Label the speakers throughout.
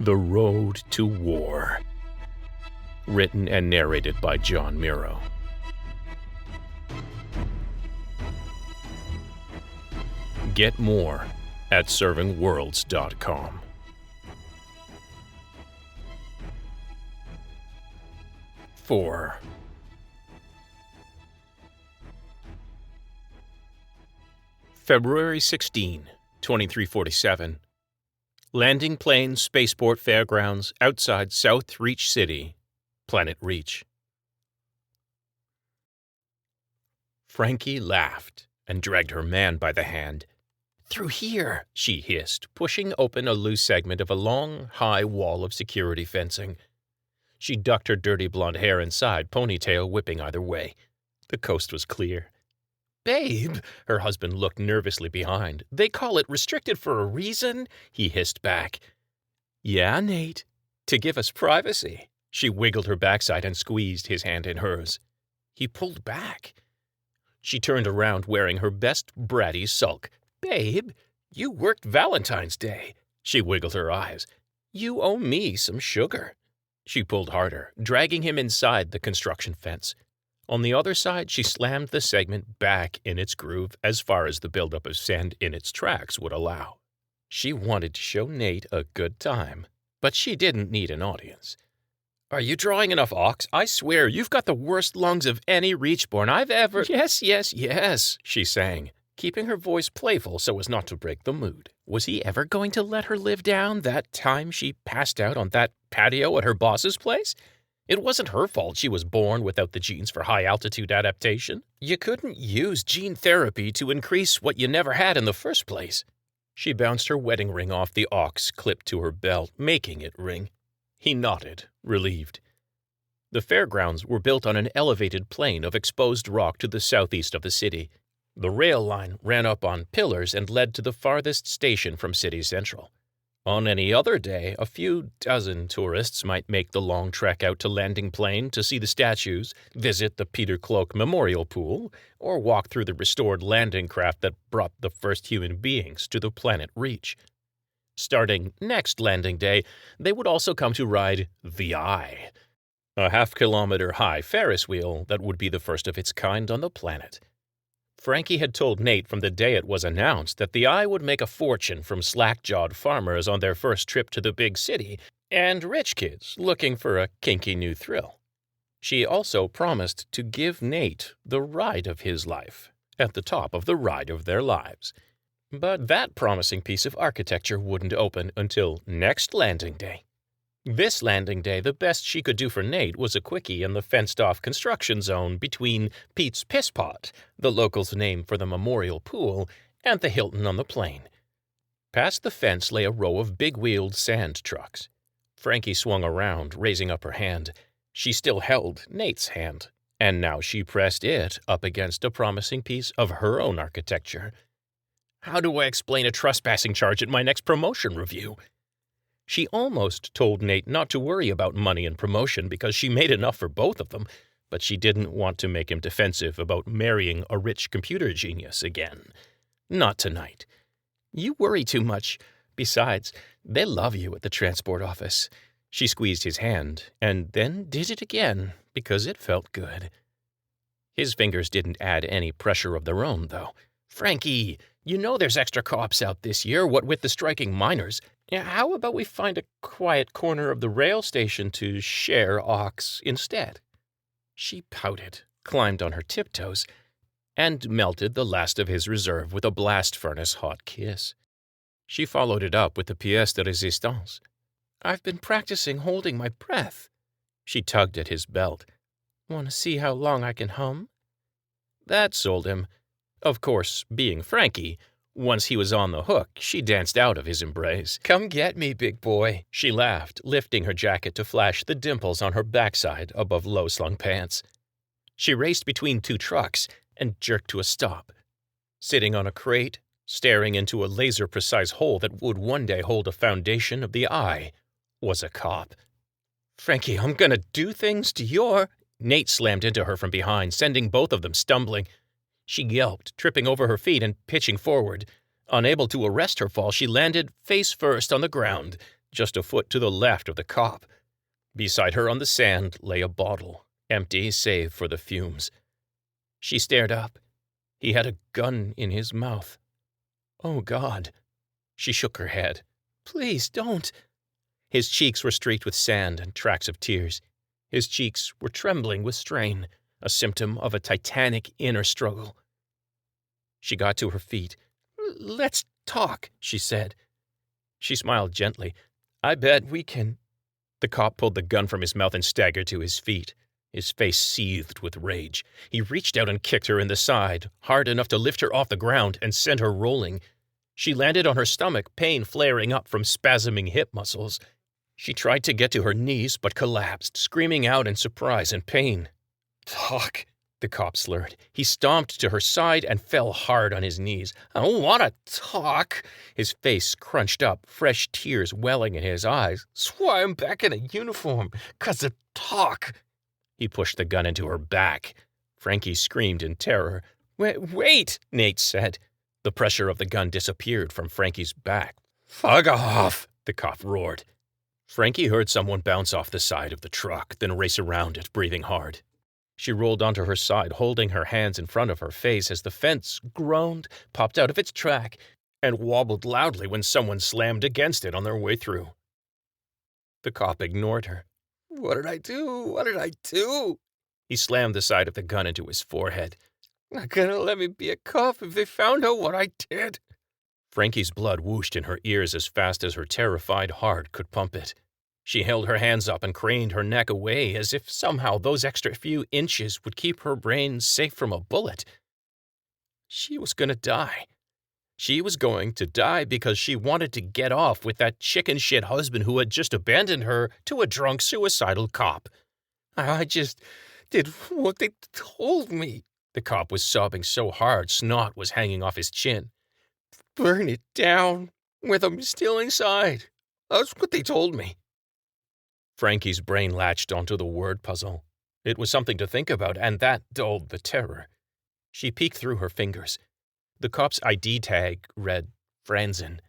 Speaker 1: The Road to War. Written and narrated by John Miro. Get more at servingworlds.com. Four. February 16, 2347. Landing plane spaceport fairgrounds outside South Reach City, Planet Reach. Frankie laughed and dragged her man by the hand. "Through here," she hissed, pushing open a loose segment of a long, high wall of security fencing. She ducked her dirty blonde hair inside, ponytail whipping either way. The coast was clear. "Babe," her husband looked nervously behind. "They call it restricted for a reason," he hissed back. "Yeah, Nate, to give us privacy." She wiggled her backside and squeezed his hand in hers. He pulled back. She turned around wearing her best bratty sulk. "Babe, you worked Valentine's Day." She wiggled her eyes. "You owe me some sugar." She pulled harder, dragging him inside the construction fence. On the other side, she slammed the segment back in its groove as far as the buildup of sand in its tracks would allow. She wanted to show Nate a good time, but she didn't need an audience. "Are you drawing enough ox? I swear, you've got the worst lungs of any Reachborn I've ever—" Yes, she sang, keeping her voice playful so as not to break the mood. Was he ever going to let her live down that time she passed out on that patio at her boss's place? It wasn't her fault she was born without the genes for high-altitude adaptation. You couldn't use gene therapy to increase what you never had in the first place. She bounced her wedding ring off the ox clipped to her belt, making it ring. He nodded, relieved. The fairgrounds were built on an elevated plain of exposed rock to the southeast of the city. The rail line ran up on pillars and led to the farthest station from City Central. On any other day, a few dozen tourists might make the long trek out to Landing Plane to see the statues, visit the Peter Cloak Memorial Pool, or walk through the restored landing craft that brought the first human beings to the planet Reach. Starting next landing day, they would also come to ride the Eye, a half-kilometer-high Ferris wheel that would be the first of its kind on the planet. Frankie had told Nate from the day it was announced that the Eye would make a fortune from slack-jawed farmers on their first trip to the big city and rich kids looking for a kinky new thrill. She also promised to give Nate the ride of his life, at the top of the ride of their lives. But that promising piece of architecture wouldn't open until next landing day. This landing day, the best she could do for Nate was a quickie in the fenced-off construction zone between Pete's Piss Pot, the locals' name for the memorial pool, and the Hilton on the plain. Past the fence lay a row of big-wheeled sand trucks. Frankie swung around, raising up her hand. She still held Nate's hand, and now she pressed it up against a promising piece of her own architecture. "How do I explain a trespassing charge at my next promotion review?" She almost told Nate not to worry about money and promotion because she made enough for both of them, but she didn't want to make him defensive about marrying a rich computer genius again. Not tonight. "You worry too much. Besides, they love you at the transport office." She squeezed his hand and then did it again because it felt good. His fingers didn't add any pressure of their own, though. "Frankie, you know there's extra cops out this year, what with the striking miners. How about we find a quiet corner of the rail station to share ox instead?" She pouted, climbed on her tiptoes, and melted the last of his reserve with a blast furnace hot kiss. She followed it up with the pièce de résistance. "I've been practicing holding my breath." She tugged at his belt. "Want to see how long I can hum?" That sold him. Of course, being Frankie, once he was on the hook, she danced out of his embrace. "Come get me, big boy," she laughed, lifting her jacket to flash the dimples on her backside above low-slung pants. She raced between two trucks and jerked to a stop. Sitting on a crate, staring into a laser-precise hole that would one day hold a foundation of the Eye, was a cop. "Frankie, I'm gonna do things to your—" Nate slammed into her from behind, sending both of them stumbling. She yelped, tripping over her feet and pitching forward. Unable to arrest her fall, she landed face first on the ground, just a foot to the left of the cop. Beside her on the sand lay a bottle, empty save for the fumes. She stared up. He had a gun in his mouth. Oh, God. She shook her head. Please, don't. His cheeks were streaked with sand and tracks of tears. His cheeks were trembling with strain, a symptom of a titanic inner struggle. She got to her feet. Let's talk, she said. She smiled gently. I bet we can. The cop pulled the gun from his mouth and staggered to his feet. His face seethed with rage. He reached out and kicked her in the side, hard enough to lift her off the ground and send her rolling. She landed on her stomach, pain flaring up from spasming hip muscles. She tried to get to her knees, but collapsed, screaming out in surprise and pain. Talk, the cop slurred. He stomped to her side and fell hard on his knees. I don't want to talk. His face crunched up, fresh tears welling in his eyes. That's why I'm back in a uniform, 'cause of talk. He pushed the gun into her back. Frankie screamed in terror. Wait, Nate said. The pressure of the gun disappeared from Frankie's back. Fuck off, the cop roared. Frankie heard someone bounce off the side of the truck, then race around it, breathing hard. She rolled onto her side, holding her hands in front of her face as the fence groaned, popped out of its track, and wobbled loudly when someone slammed against it on their way through. The cop ignored her. What did I do? What did I do? He slammed the side of the gun into his forehead. Not gonna let me be a cop if they found out what I did. Frankie's blood whooshed in her ears as fast as her terrified heart could pump it. She held her hands up and craned her neck away as if somehow those extra few inches would keep her brain safe from a bullet. She was going to die. She was going to die because she wanted to get off with that chicken shit husband who had just abandoned her to a drunk suicidal cop. I just did what they told me. The cop was sobbing so hard snot was hanging off his chin. Burn it down with them still inside. That's what they told me. Frankie's brain latched onto the word puzzle. It was something to think about, and that dulled the terror. She peeked through her fingers. The cop's ID tag read Franzen.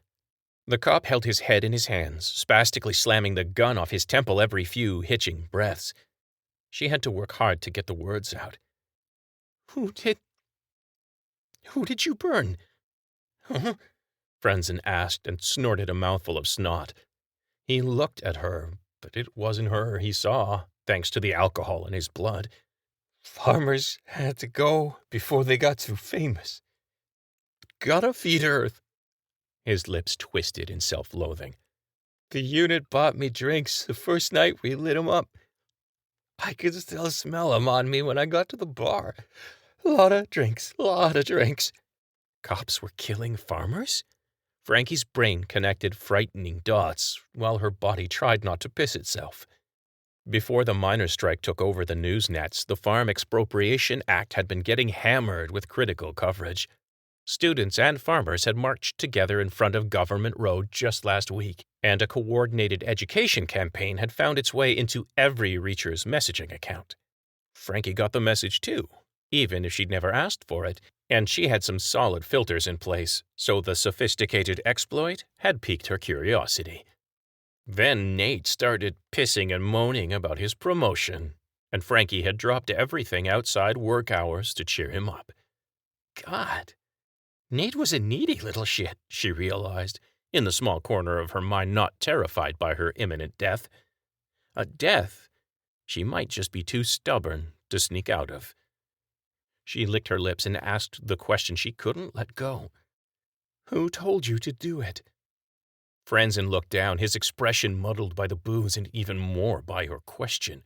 Speaker 1: The cop held his head in his hands, spastically slamming the gun off his temple every few hitching breaths. She had to work hard to get the words out. Who did you burn? Huh? Franzen asked and snorted a mouthful of snot. He looked at her, but it wasn't her he saw, thanks to the alcohol in his blood. Farmers had to go before they got too famous. Gotta feed Earth. His lips twisted in self-loathing. The unit bought me drinks the first night we lit 'em up. I could still smell 'em on me when I got to the bar. Lot of drinks. Cops were killing farmers? Frankie's brain connected frightening dots, while her body tried not to piss itself. Before the miners' strike took over the news nets, the Farm Expropriation Act had been getting hammered with critical coverage. Students and farmers had marched together in front of Government Road just last week, and a coordinated education campaign had found its way into every Reacher's messaging account. Frankie got the message too, even if she'd never asked for it, and she had some solid filters in place, so the sophisticated exploit had piqued her curiosity. Then Nate started pissing and moaning about his promotion, and Frankie had dropped everything outside work hours to cheer him up. God, Nate was a needy little shit, she realized, in the small corner of her mind not terrified by her imminent death. A death she might just be too stubborn to sneak out of. She licked her lips and asked the question she couldn't let go. Who told you to do it? Franzen looked down, his expression muddled by the booze and even more by her question.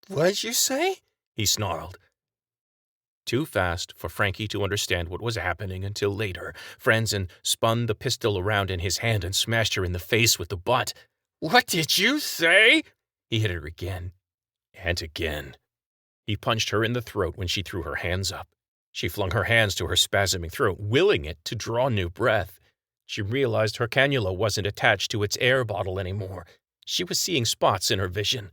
Speaker 1: What'd you say? He snarled. Too fast for Frankie to understand what was happening until later. Franzen spun the pistol around in his hand and smashed her in the face with the butt. What did you say? He hit her again and again. He punched her in the throat when she threw her hands up. She flung her hands to her spasming throat, willing it to draw new breath. She realized her cannula wasn't attached to its air bottle anymore. She was seeing spots in her vision.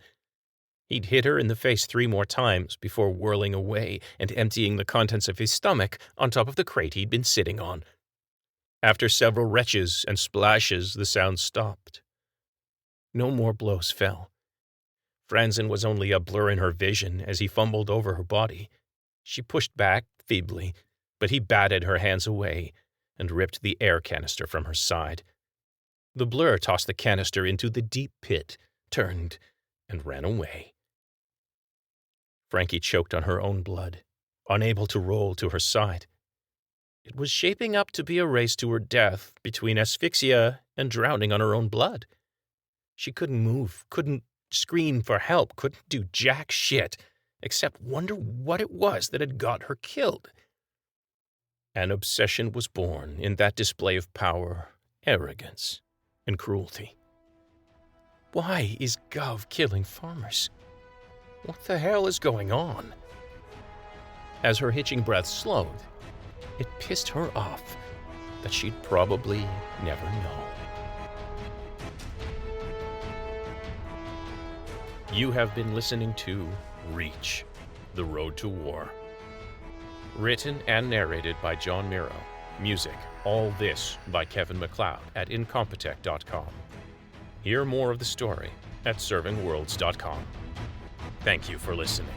Speaker 1: He'd hit her in the face 3 more times before whirling away and emptying the contents of his stomach on top of the crate he'd been sitting on. After several retches and splashes, the sound stopped. No more blows fell. Franzen was only a blur in her vision as he fumbled over her body. She pushed back feebly, but he batted her hands away and ripped the air canister from her side. The blur tossed the canister into the deep pit, turned, and ran away. Frankie choked on her own blood, unable to roll to her side. It was shaping up to be a race to her death between asphyxia and drowning on her own blood. She couldn't move, couldn't scream for help, couldn't do jack shit, except wonder what it was that had got her killed. An obsession was born in that display of power, arrogance, and cruelty. Why is Gov killing farmers? What the hell is going on? As her hitching breath slowed, it pissed her off that she'd probably never know. You have been listening to Reach, The Road to War. Written and narrated by John Miro. Music, All This by Kevin MacLeod at Incompetech.com. Hear more of the story at servingworlds.com. Thank you for listening.